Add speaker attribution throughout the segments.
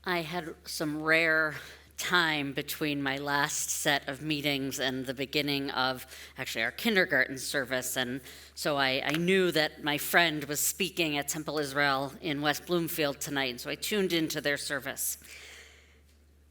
Speaker 1: I had some rare time between my last set of meetings and the beginning of actually our kindergarten service. And so I knew that my friend was speaking at Temple Israel in West Bloomfield tonight. And so I tuned into their service.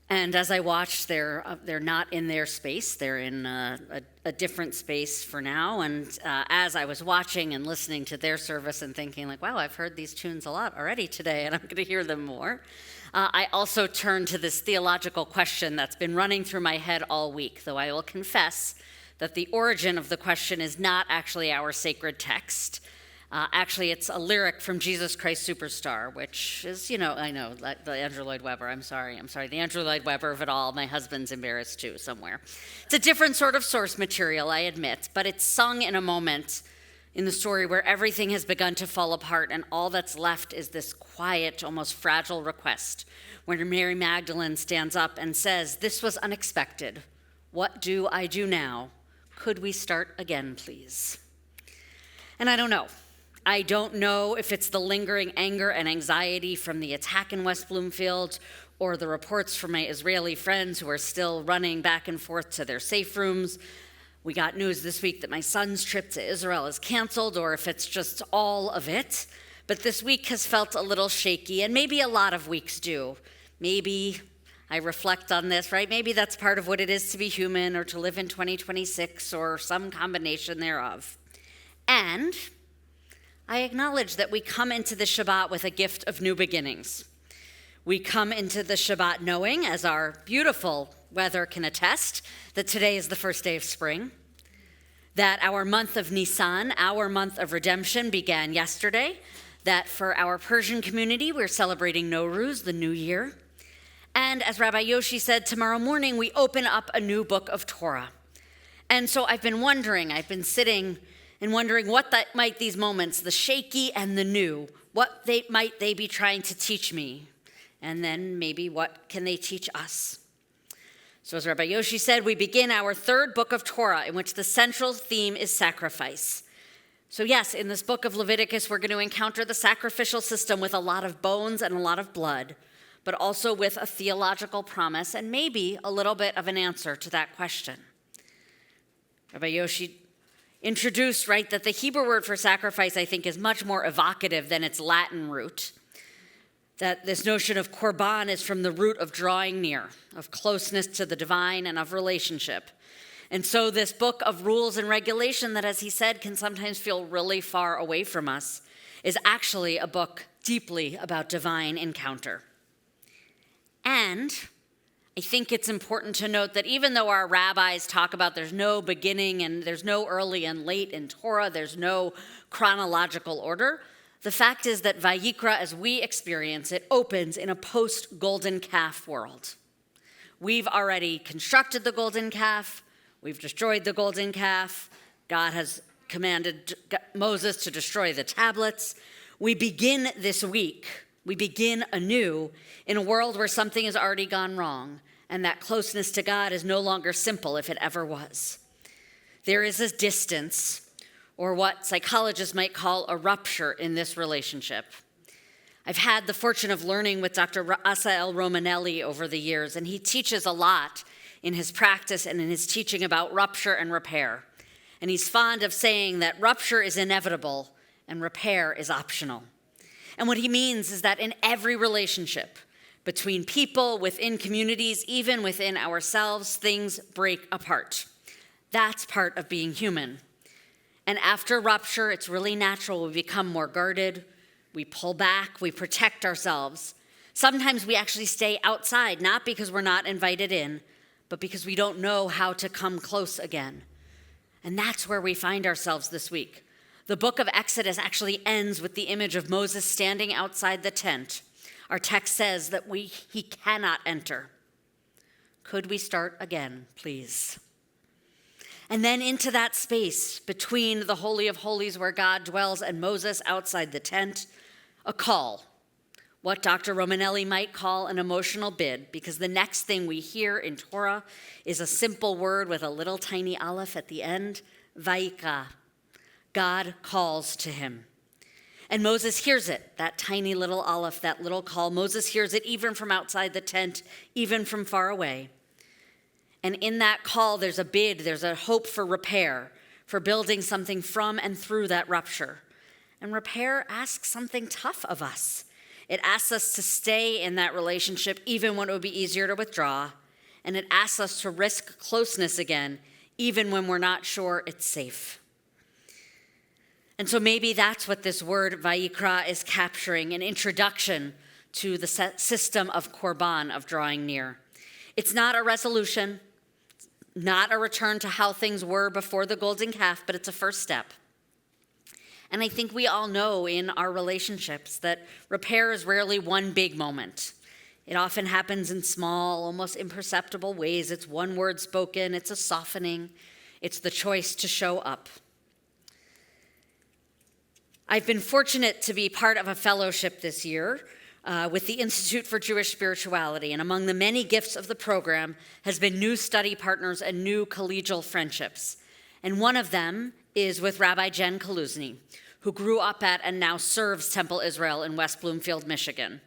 Speaker 1: And as I watched, they're not in their space. They're in a different space for now. And as I was watching and listening to their service and thinking like, wow, I've heard these tunes a lot already today, and I'm going to hear them more. I also turned to this theological question that's been running through my head all week, though I will confess that the origin of the question is not actually our sacred text. Actually, it's a lyric from Jesus Christ Superstar, which is, I know, the Andrew Lloyd Webber. I'm sorry, the Andrew Lloyd Webber of it all. My husband's embarrassed too somewhere. It's a different sort of source material, I admit, but it's sung in a moment in the story where everything has begun to fall apart and all that's left is this quiet, almost fragile request where Mary Magdalene stands up and says, "This was unexpected. What do I do now? Could we start again, please?" And I don't know. I don't know if it's the lingering anger and anxiety from the attack in West Bloomfield or the reports from my Israeli friends who are still running back and forth to their safe rooms. We got news this week that my son's trip to Israel is canceled, or if it's just all of it. But this week has felt a little shaky, and maybe a lot of weeks do. Maybe I reflect on this, right? Maybe that's part of what it is to be human or to live in 2026 or some combination thereof. And I acknowledge that we come into the Shabbat with a gift of new beginnings. We come into the Shabbat knowing, as our beautiful weather can attest, that today is the first day of spring, that our month of Nisan, our month of redemption, began yesterday, that for our Persian community, we're celebrating Nowruz, the new year. And as Rabbi Yoshi said, tomorrow morning, we open up a new book of Torah. And so I've been sitting and wondering what that might these moments, the shaky and the new, what might they be trying to teach me? And then maybe what can they teach us? So as Rabbi Yoshi said, we begin our third book of Torah in which the central theme is sacrifice. So yes, in this book of Leviticus, we're going to encounter the sacrificial system with a lot of bones and a lot of blood, but also with a theological promise and maybe a little bit of an answer to that question. Rabbi Yoshi introduced, right, that the Hebrew word for sacrifice, I think, is much more evocative than its Latin root. That this notion of korban is from the root of drawing near, of closeness to the divine and of relationship. And so this book of rules and regulation that, as he said, can sometimes feel really far away from us, is actually a book deeply about divine encounter. And I think it's important to note that even though our rabbis talk about there's no beginning and there's no early and late in Torah, there's no chronological order, the fact is that Vayikra, as we experience it, opens in a post-golden calf world. We've already constructed the golden calf. We've destroyed the golden calf. God has commanded Moses to destroy the tablets. We begin this week. We begin anew in a world where something has already gone wrong, and that closeness to God is no longer simple if it ever was. There is a distance, or what psychologists might call a rupture in this relationship. I've had the fortune of learning with Dr. Asael Romanelli over the years, and he teaches a lot in his practice and in his teaching about rupture and repair. And he's fond of saying that rupture is inevitable and repair is optional. And what he means is that in every relationship, between people, within communities, even within ourselves, things break apart. That's part of being human. And after rupture, it's really natural. We become more guarded. We pull back. We protect ourselves. Sometimes we actually stay outside, not because we're not invited in, but because we don't know how to come close again. And that's where we find ourselves this week. The book of Exodus actually ends with the image of Moses standing outside the tent. Our text says that he cannot enter. Could we start again, please? And then into that space between the Holy of Holies where God dwells and Moses outside the tent, a call, what Dr. Romanelli might call an emotional bid, because the next thing we hear in Torah is a simple word with a little tiny aleph at the end, Vayikra. God calls to him. And Moses hears it, that tiny little aleph, that little call. Moses hears it even from outside the tent, even from far away. And in that call, there's a bid, there's a hope for repair, for building something from and through that rupture. And repair asks something tough of us. It asks us to stay in that relationship even when it would be easier to withdraw. And it asks us to risk closeness again, even when we're not sure it's safe. And so maybe that's what this word Vayikra is capturing, an introduction to the system of Korban, of drawing near. It's not a resolution, not a return to how things were before the golden calf, but it's a first step. And I think we all know in our relationships that repair is rarely one big moment. It often happens in small, almost imperceptible ways. It's one word spoken, it's a softening, it's the choice to show up. I've been fortunate to be part of a fellowship this year with the Institute for Jewish Spirituality, and among the many gifts of the program has been new study partners and new collegial friendships. And one of them is with Rabbi Jen Kaluzny, who grew up at and now serves Temple Israel in West Bloomfield, Michigan.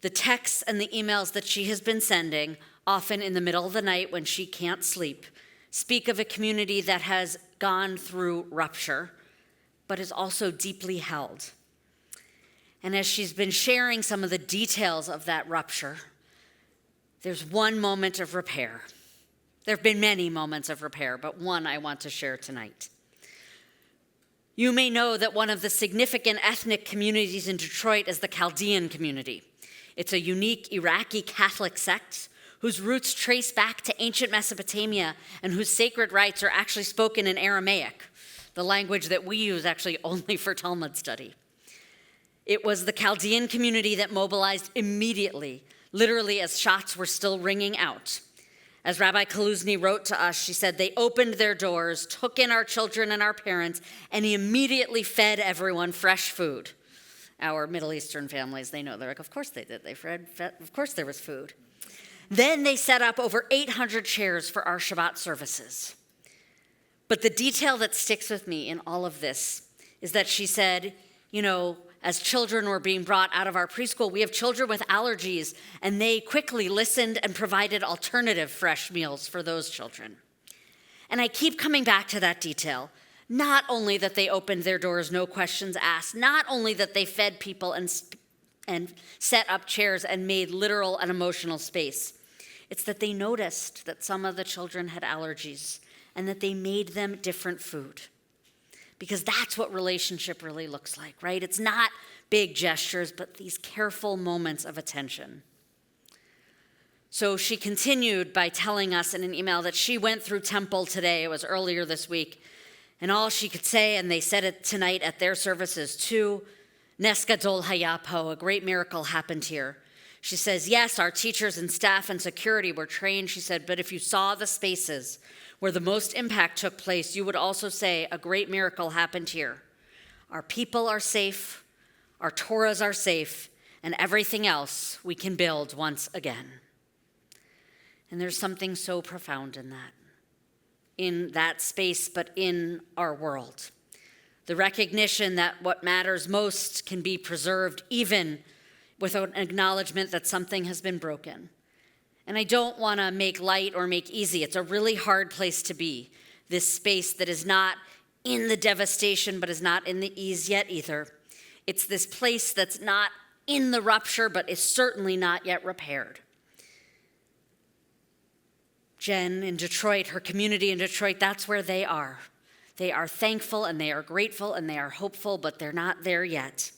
Speaker 1: The texts and the emails that she has been sending, often in the middle of the night when she can't sleep, speak of a community that has gone through rupture, but is also deeply held. And as she's been sharing some of the details of that rupture, there's one moment of repair. There have been many moments of repair, but one I want to share tonight. You may know that one of the significant ethnic communities in Detroit is the Chaldean community. It's a unique Iraqi Catholic sect whose roots trace back to ancient Mesopotamia and whose sacred rites are actually spoken in Aramaic, the language that we use actually only for Talmud study. It was the Chaldean community that mobilized immediately, literally as shots were still ringing out. As Rabbi Kaluzny wrote to us, she said, they opened their doors, took in our children and our parents, and he immediately fed everyone fresh food. Our Middle Eastern families, they know, they're like, of course they did. They fed, of course there was food. Then they set up over 800 chairs for our Shabbat services. But the detail that sticks with me in all of this is that she said, as children were being brought out of our preschool, we have children with allergies, and they quickly listened and provided alternative fresh meals for those children. And I keep coming back to that detail. Not only that they opened their doors, no questions asked, not only that they fed people and set up chairs and made literal and emotional space. It's that they noticed that some of the children had allergies and that they made them different food. Because that's what relationship really looks like, right? It's not big gestures, but these careful moments of attention. So she continued by telling us in an email that she went through Temple today, it was earlier this week, and all she could say, and they said it tonight at their services too, Nes Gadol Haya Po, a great miracle happened here. She says, yes, our teachers and staff and security were trained, she said, but if you saw the spaces where the most impact took place, you would also say a great miracle happened here. Our people are safe, our Torahs are safe, and everything else we can build once again. And there's something so profound in that space, but in our world. The recognition that what matters most can be preserved even with an acknowledgement that something has been broken. And I don't want to make light or make easy. It's a really hard place to be, this space that is not in the devastation, but is not in the ease yet either. It's this place that's not in the rupture, but is certainly not yet repaired. Jen in Detroit, her community in Detroit, that's where they are. They are thankful and they are grateful and they are hopeful, but they're not there yet.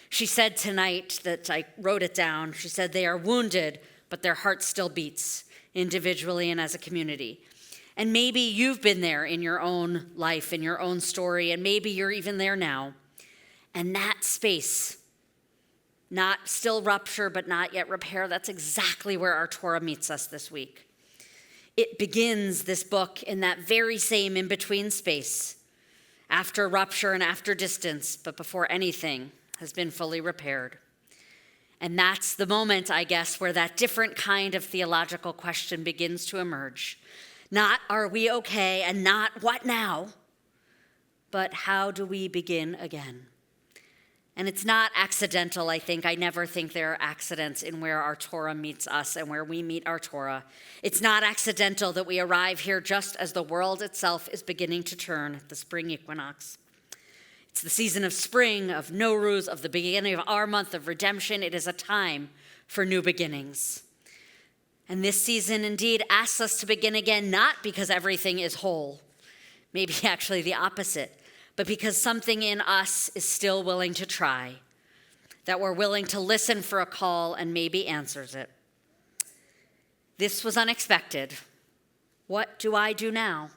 Speaker 1: She said tonight, that I wrote it down, she said they are wounded, but their heart still beats individually and as a community. And maybe you've been there in your own life, in your own story, and maybe you're even there now. And that space, not still rupture, but not yet repair, that's exactly where our Torah meets us this week. It begins this book in that very same in-between space, after rupture and after distance, but before anything has been fully repaired. And that's the moment, I guess, where that different kind of theological question begins to emerge. Not, are we okay, and not, what now? But how do we begin again? And it's not accidental, I think. I never think there are accidents in where our Torah meets us and where we meet our Torah. It's not accidental that we arrive here just as the world itself is beginning to turn at the spring equinox. It's the season of spring, of Nowruz, of the beginning of our month of redemption. It is a time for new beginnings. And this season indeed asks us to begin again, not because everything is whole, maybe actually the opposite, but because something in us is still willing to try, that we're willing to listen for a call and maybe answers it. This was unexpected. What do I do now?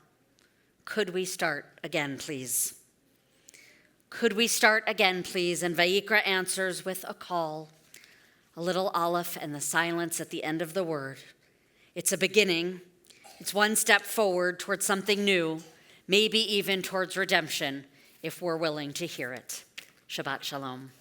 Speaker 1: Could we start again, please? Could we start again, please? And Vayikra answers with a call, a little aleph and the silence at the end of the word. It's a beginning. It's one step forward towards something new, maybe even towards redemption, if we're willing to hear it. Shabbat Shalom.